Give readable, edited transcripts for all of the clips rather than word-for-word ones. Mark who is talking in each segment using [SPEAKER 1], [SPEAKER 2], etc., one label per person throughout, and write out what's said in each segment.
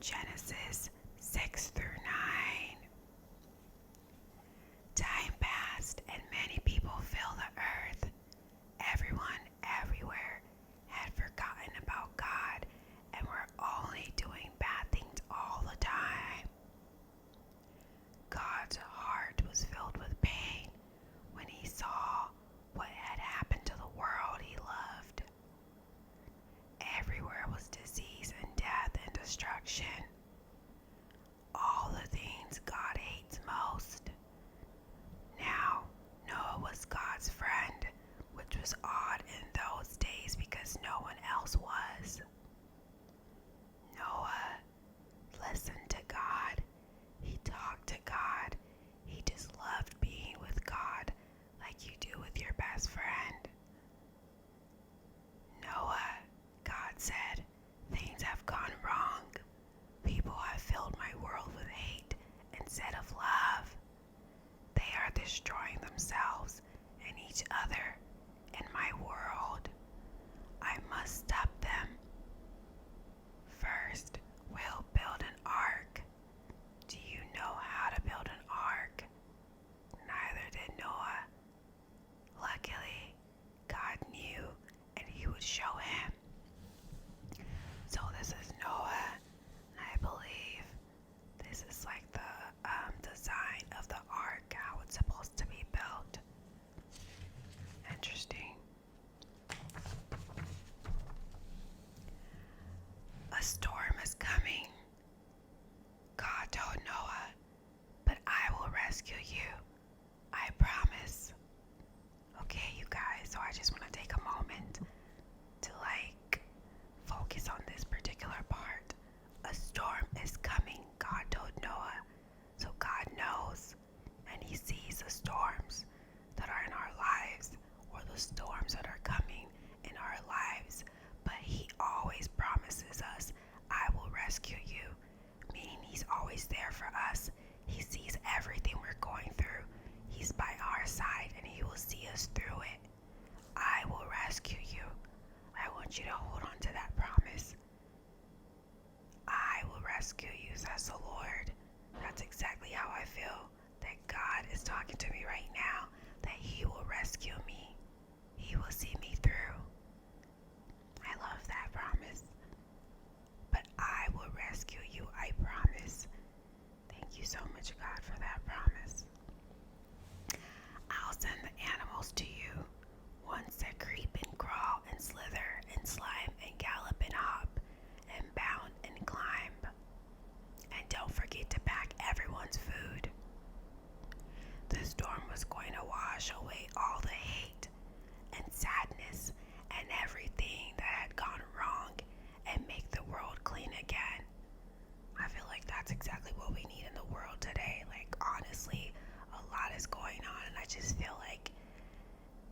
[SPEAKER 1] Genesis 6 through 9. Time passed, and many people filled the earth. Everyone, everywhere, had forgotten about God and were only doing bad things all the time. God's heart was filled with pain when he saw what had happened to the world he loved. Everywhere was disease and death and destruction. All the things God hates most. Now, Noah was God's friend, which was odd in those days because no one else was. Noah listened to God. He talked to God. He just loved being with God like you do with your best friend. Noah, God said, things have gone wrong. People have filled my world with hate instead of love. They are destroying themselves and each other in my world. I must stop them. First, we'll build an ark. Do you know how to build an ark? Neither did Noah. Luckily, God knew and he would show him. So this is Noah. I believe this is like the design of the ark, how it's supposed to be built. Interesting. A storm is coming. God told Noah, but I will rescue you. I promise. Okay, you guys, so I just want to take a moment to focus on this particular part. A storm is coming, God told Noah. So God knows and he sees the storms that are in our lives or the storms that are coming in our lives. But he always promises us, I will rescue you, meaning he's always there for us. He sees everything we're going through. He's by our side and he will see us through it. I will rescue you. I want you to hold on to that promise. I will rescue you, says the Lord. That's exactly how I feel, that God is talking to me right now, that he will rescue me. He will see me through. I love that promise. But I will rescue you, I promise. Thank you so much, God, for that promise. I'll send the animals to you, ones that creep and crawl and slither and slime and gallop and hop and bound and climb. And don't forget to pack everyone's food. The storm was going to wash away all the hate and sadness and everything that had gone wrong and make the world clean again. I feel like that's exactly what we need in the world today. Honestly, a lot is going on and I just feel like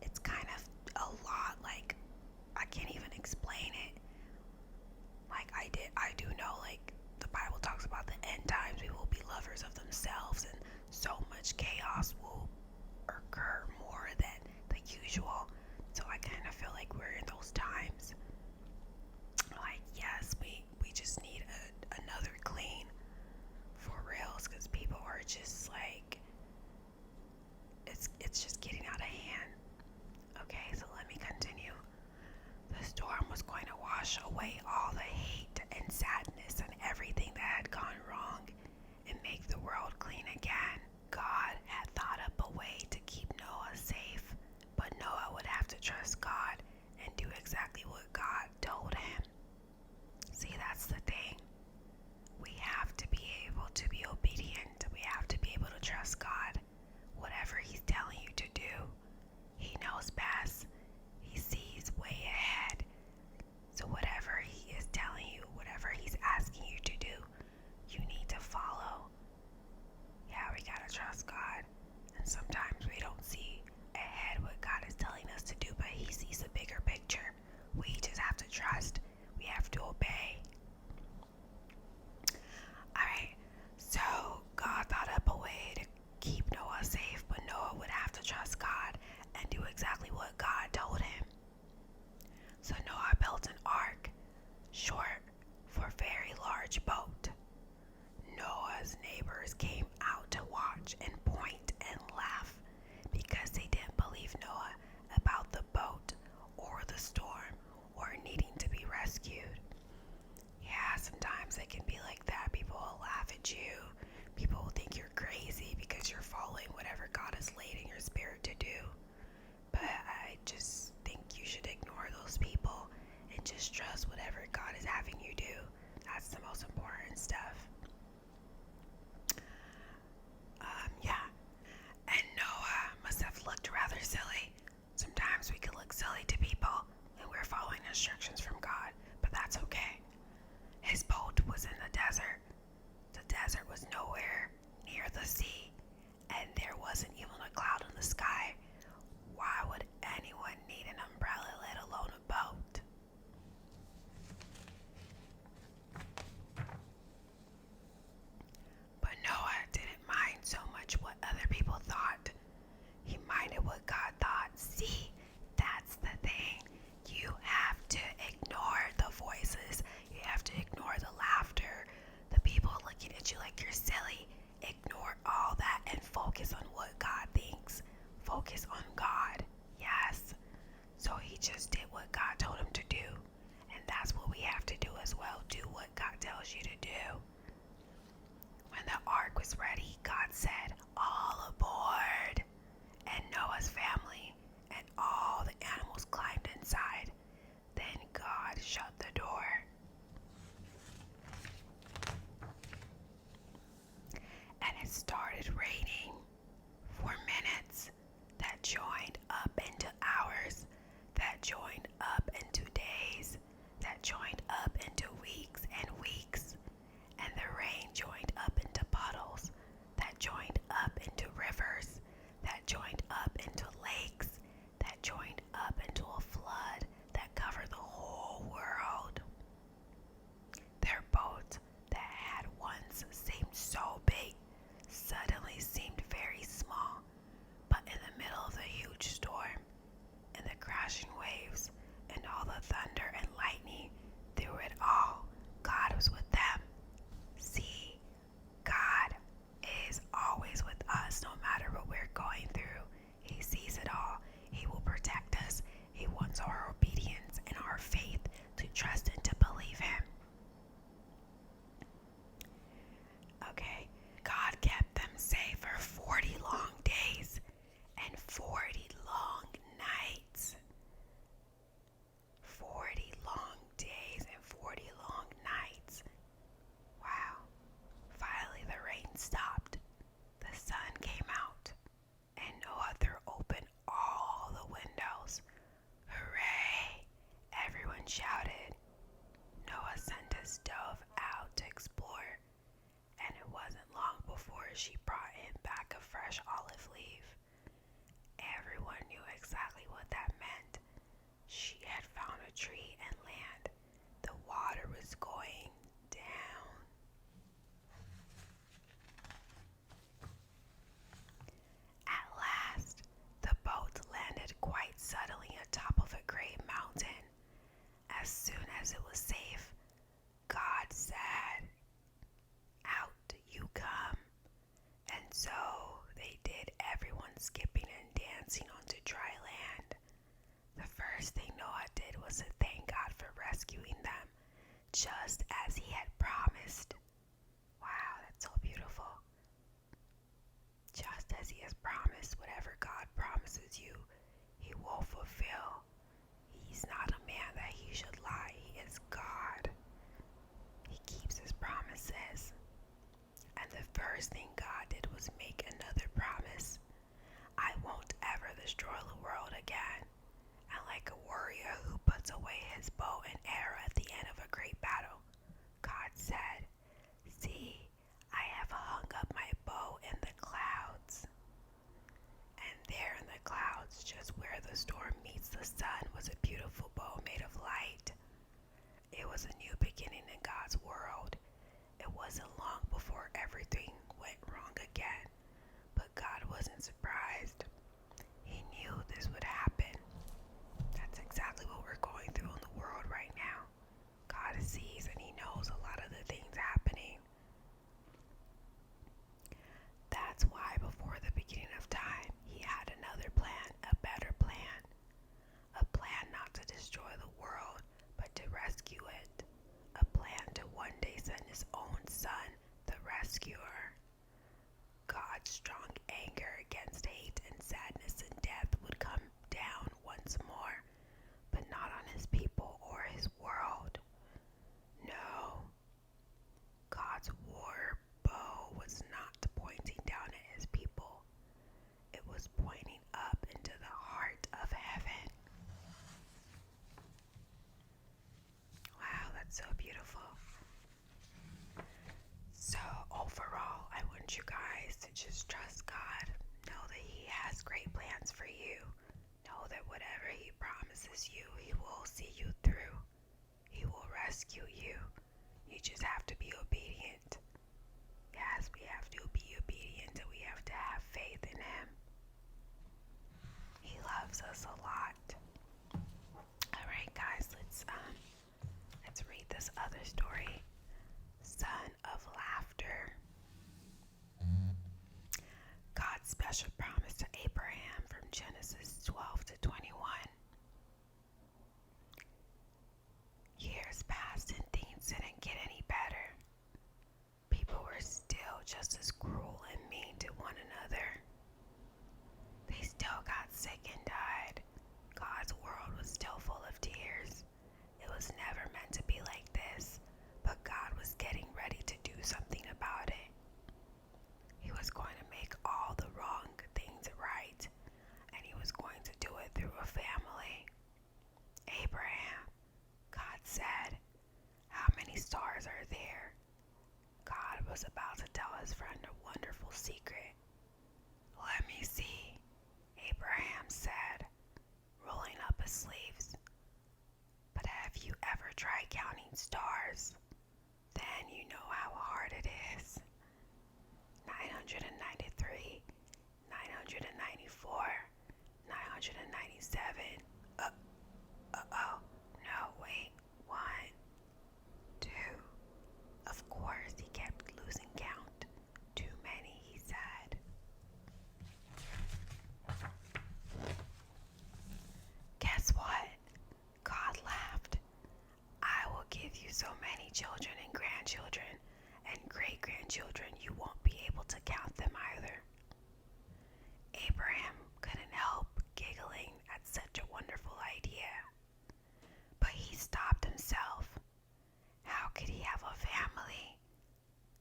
[SPEAKER 1] it's kind of a lot. I can't even explain it. I do know, the Bible talks about the end times. We will be lovers of themselves and so much chaos will occur more than the usual. So I kind of feel like we're in those times. Yes, we just need another clean for reals, because people are just it's just getting out of hand. Okay, so let me continue. The storm was going to wash away all the hate and sadness and everything that had gone wrong and make the world clean again. God watch and point and laugh because they didn't believe Noah about the boat or the storm or needing to be rescued. Yeah, sometimes it can be like that. People will laugh at you. People will think you're crazy because you're following whatever God has laid in your spirit to do. But I just think you should ignore those people and just trust whatever God is having you do. That's the most important stuff. Yeah. And Noah must have looked rather silly. Sometimes we can look silly to people when we're following instructions from God, but that's okay. His boat was in the desert. The desert was nowhere near the sea, and there wasn't even a cloud in the sky. Why would anyone need an umbrella, let alone a boat? But Noah didn't mind so much what other people thought. He minded what God thought. See, that's the thing. You have to ignore the voices. You have to ignore the laughter, the people looking at you like you're silly. Ignore all that and focus on what God thinks. Focus on God. Yes. So he just did what God told him to do. And that's what we have to do as well. Do what God tells you to do. When the ark was ready, God said, "All aboard." And Noah's family and all the animals climbed inside. Then God shut the door. And it started raining for minutes that joined up into hours, that joined up into days, that joined up into weeks and weeks. And the rain joined up into puddles, that joined up into rivers, that joined up into lakes, that joined up into a flood that covered the whole world. Their boat that had once seemed so big suddenly seemed very small, but in the middle of the huge storm, and the crashing waves, and all the thunder and lightning, through it all, God was with them. See, God is always with us no matter what we're going through. He sees it all. He will protect us. He wants our obedience and our faith to trust and to believe Him. Okay, God kept them safe for 40 long days and 40 long nights. 40 long days and 40 long nights. Wow. Finally, the rain stopped. The sun came out, and Noah threw open all the windows. Hooray! Everyone shouted. Noah sent his dove out to explore, and it wasn't long before she brought him back a fresh olive leaf. Everyone knew exactly what that meant. She had found a tree and land. The water was going down. At last, the boat landed quite suddenly atop of a great mountain. As soon as it was safe, God said, "Out you come." And so they did, everyone skipping and dancing onto dry land. The first thing Noah did was to thank God for rescuing them, just as He had promised. Wow, that's so beautiful. Just as He has promised, whatever God promises you, He will fulfill. He's not a man that He should lie. He is God. He keeps His promises. And the first thing God did was make another promise. "I won't ever destroy the world again." And like a warrior who puts away his bow and arrow at the end of a great battle, God said, "See, I have hung up my bow in the clouds." And there in the clouds, just where the storm meets the sun, was a beautiful bow made of light. It was a new beginning in God's world. It wasn't long before everything went wrong again, but God wasn't surprised. He knew this would happen. That's exactly what we're going through in the world right now. God sees and He knows a lot of the things happening. That's why God's strong anger against hate and sadness and death would come down once more, but not on his people or his world. No, God's war bow was not pointing down at his people. It was pointing up into the heart of heaven. Wow, that's so beautiful. So overall, I want you guys to just trust God. Know that He has great plans for you. Know that whatever He promises you, He will see you through. He will rescue you. You just have to be obedient. Yes, we have to be obedient and we have to have faith in Him. He loves us a lot. Alright guys, let's read this other story. Son of Laughter. God's special promise to Abraham from Genesis 12 to 21. Years passed and things didn't get any better. People were still just as cruel and mean to one another. They still got sick and died. God's world was still full of tears. It was never meant to be like this, but God was getting ready to do something about it. He was going to make all the wrong things right, and He was going to do it through a family. Abraham, God said, "How many stars are there?" God was about to tell his friend a wonderful secret. "Let me see," Abraham said, rolling up his sleeves. "But have you ever tried counting stars? Then you know how hard it is. 993, 994, 997. No, wait. 1, 2. Of course, he kept losing count. Too many, he said. Guess what? God laughed. "I will give you so many children and grandchildren and great-grandchildren you won't be able to count them either." Abraham couldn't help giggling at such a wonderful idea. But he stopped himself. How could he have a family?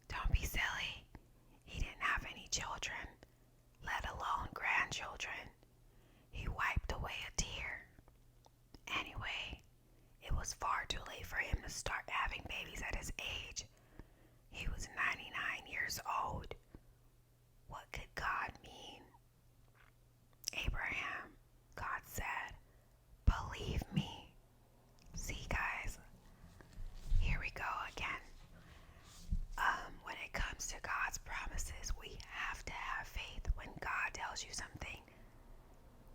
[SPEAKER 1] Don't be silly. He didn't have any children, let alone grandchildren. He wiped away a tear. Anyway, it was far too late for him to start having babies at his age. He was 99 years old. What could God mean? "Abraham," God said, "believe me." See, guys, here we go again. When it comes to God's promises, we have to have faith. When God tells you something,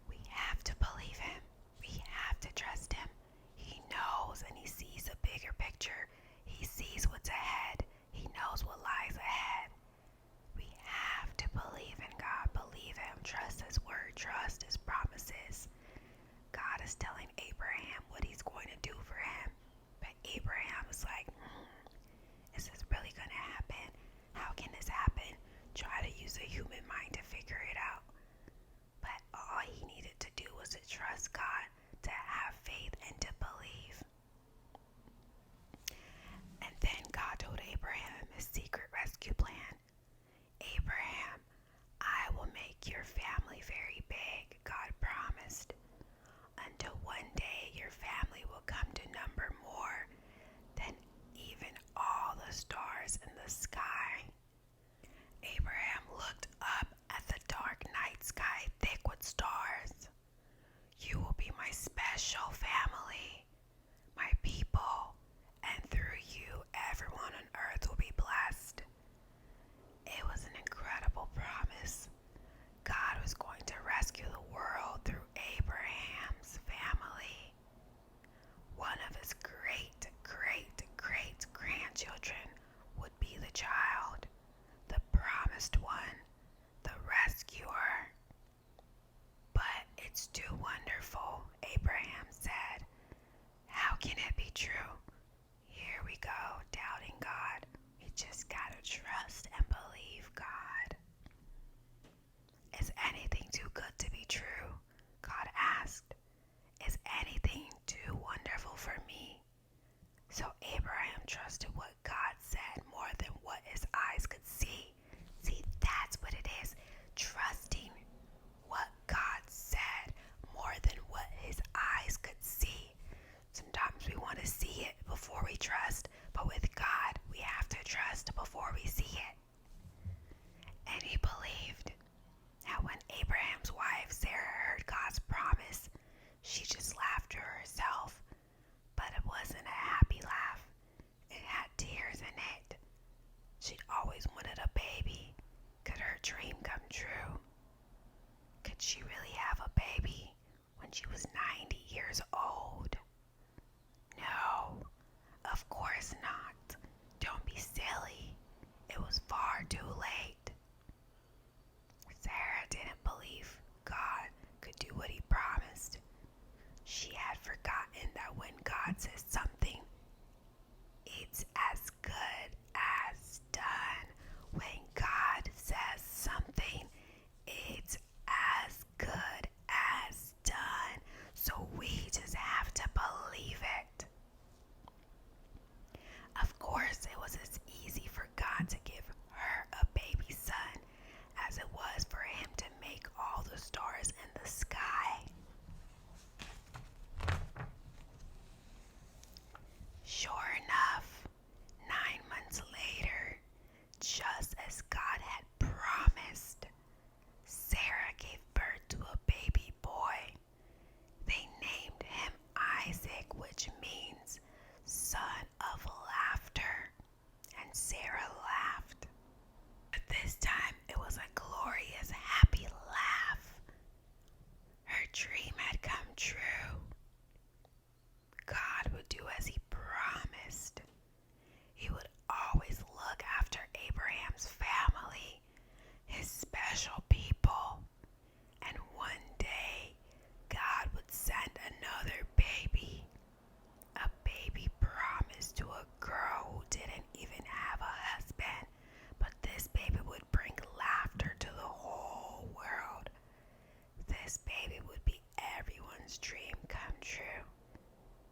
[SPEAKER 1] we have to believe Him. We have to trust Him. He knows and He sees a bigger picture. He sees what's ahead. He knows what lies ahead. We have to believe in God. Believe Him. Trust His word. Trust His promises. God is telling Abraham what He's going to do for him. But Abraham is like, is this really going to happen? How can this happen? Try to use the human mind to figure it out. she was 90 years old. No, of course not. Don't be silly. It was far too late. Sarah didn't believe God could do what he promised. She had forgotten that when God says something, it's as good as done. When God says something, it's as good as done. So we just have to believe it. Of course, it was as easy for God to give her a baby son as it was for him to make all the stars in the sky. Sure enough, 9 months later, just as God had promised, Sarah gave birth to a baby boy. They named him Isaac, which means son of laughter, and Sarah laughed. But this time it was a glorious, happy laugh. Her dream had come true. God would do as he promised. He would always look after Abraham's family, his special people. And one day, God would send another baby. A baby promised to a girl who didn't even have a husband. But this baby would bring laughter to the whole world. This baby would be everyone's dream come true.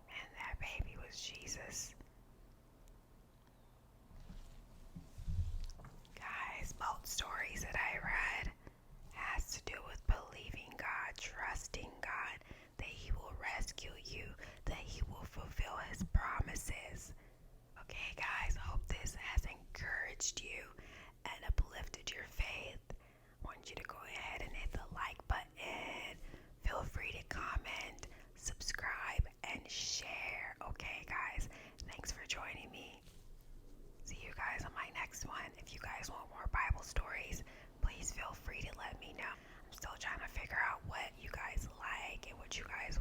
[SPEAKER 1] And that baby was Jesus. Guys, both stories that I read has to do with believing God, trusting God, that he will rescue you, that he will fulfill his promises. Okay, guys, hope this has encouraged you and uplifted your faith. I want you to go ahead and hit the like button. Feel free to comment, subscribe, and share. Okay, guys, thanks for joining me. See you guys on my next one. If you guys want more Bible stories, please feel free to let me know. I'm still trying to figure out what you guys like and what you guys